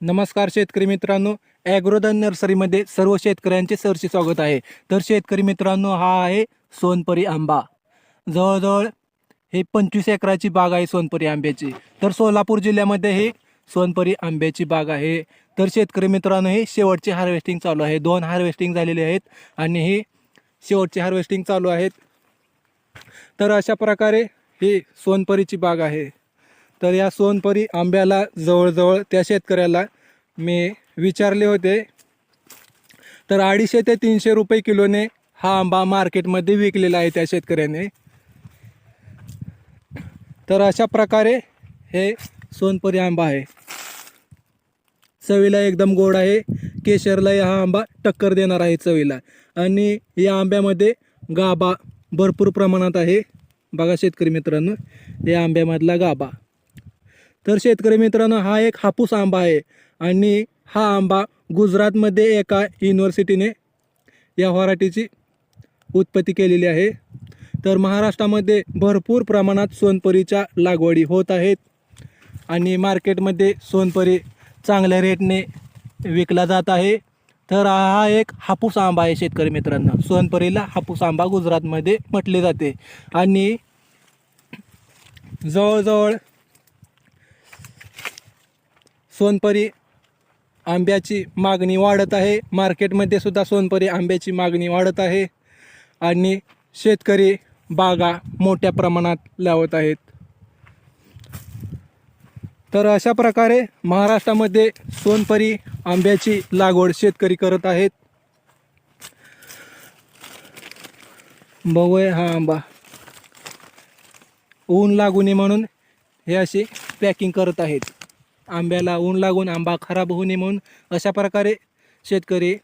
नमस्कार शेतकरी मित्रांनो, ॲग्रोधन नर्सरीमध्ये सर्व शेतकऱ्यांचे सहर्ष स्वागत आहे. तर शेतकरी मित्रांनो, हा आहे सोनपरी आंबा. जवळजवळ हे 25 एकराची बाग आहे सोनपरी आंब्याची. तर सोलापूर जिल्ह्यामध्ये हे सोनपरी आंब्याची बाग आहे. तर शेतकरी मित्रांनो, हे शेवटचे हार्वेस्टिंग चालू आहे. 2 हार्वेस्टिंग झालेले आहेत आणि हे शेवटचे हार्वेस्टिंग चालू आहेत. तर अशा प्रकारे ही सोनपरीची बाग आहे. तर या सोनपरी आंब्याला जवळजवळ त्या शेतकऱ्याला मी विचारले होते, तर 250 ते 300 रुपये किलोने हा आंबा मार्केटमध्ये विकलेला आहे त्या शेतकऱ्याने. तर अशा प्रकारे हे सोनपरी आंबा आहे. चवीला एकदम गोड आहे. केशरला हा आंबा टक्कर देणार आहे चवीला. आणि या आंब्यामध्ये गाभा भरपूर प्रमाणात आहे. बघा शेतकरी मित्रांनो, या आंब्यामधला गाभा. तर शेतकरी मित्रांनो, हा एक हापूस आंबा आहे आणि हा आंबा गुजरातमध्ये एका युनिव्हर्सिटीने या व्हरायटीची उत्पत्ती केलेली आहे. तर महाराष्ट्रामध्ये भरपूर प्रमाणात सोनपरीच्या लागवडी होत आहेत आणि मार्केटमध्ये सोनपरी चांगल्या रेटने विकला जात आहे. तर हा एक हापूस आंबा आहे शेतकरी मित्रांनो. सोनपरीला हापूस आंबा गुजरातमध्ये म्हटले जाते. आणि जवळजवळ सोनपरी आंब्याची मागणी वाढत आहे. मार्केटमध्ये सुद्धा सोनपरी आंब्याची मागणी वाढत आहे आणि शेतकरी बागा मोठ्या प्रमाणात लावत आहेत. तर अशा प्रकारे महाराष्ट्रामध्ये सोनपरी आंब्याची लागवड शेतकरी करत आहेत. बघूया हा आंबा. ऊन लागू नये म्हणून हे अशी पॅकिंग करत आहेत. आंब्याला ऊन लागून आंबा खराब होऊ नये म्हणून अशा प्रकारे शेतकरी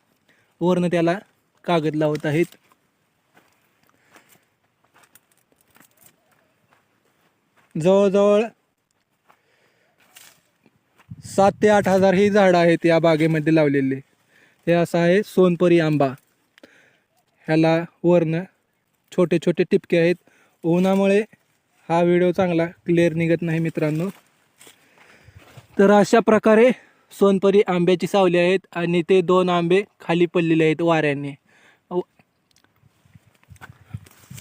वरनं त्याला कागद लावत आहेत. जवळजवळ 7 ते 8 हजार ही झाडं आहेत या बागेमध्ये लावलेली. हे असं आहे सोनपरी आंबा. ह्याला वरनं छोटे छोटे टिपके आहेत. उन्हामुळे हा व्हिडिओ चांगला क्लिअर निघत नाही मित्रांनो. तर अशा प्रकारे सोनपरी आंब्याची सावली आहेत आणि ते 2 आंबे खाली पडलेले आहेत वाऱ्याने.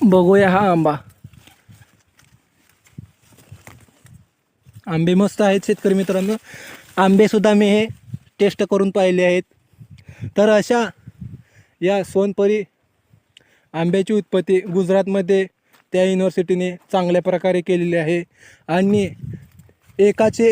बघूया हा आंबा. आंबे मस्त आहेत शेतकरी मित्रांनो. आंबेसुद्धा मी हे टेस्ट करून पाहिले आहेत. तर अशा या सोनपरी आंब्याची उत्पत्ती गुजरातमध्ये त्या युनिव्हर्सिटीने चांगल्या प्रकारे केलेली आहे आणि एकाचे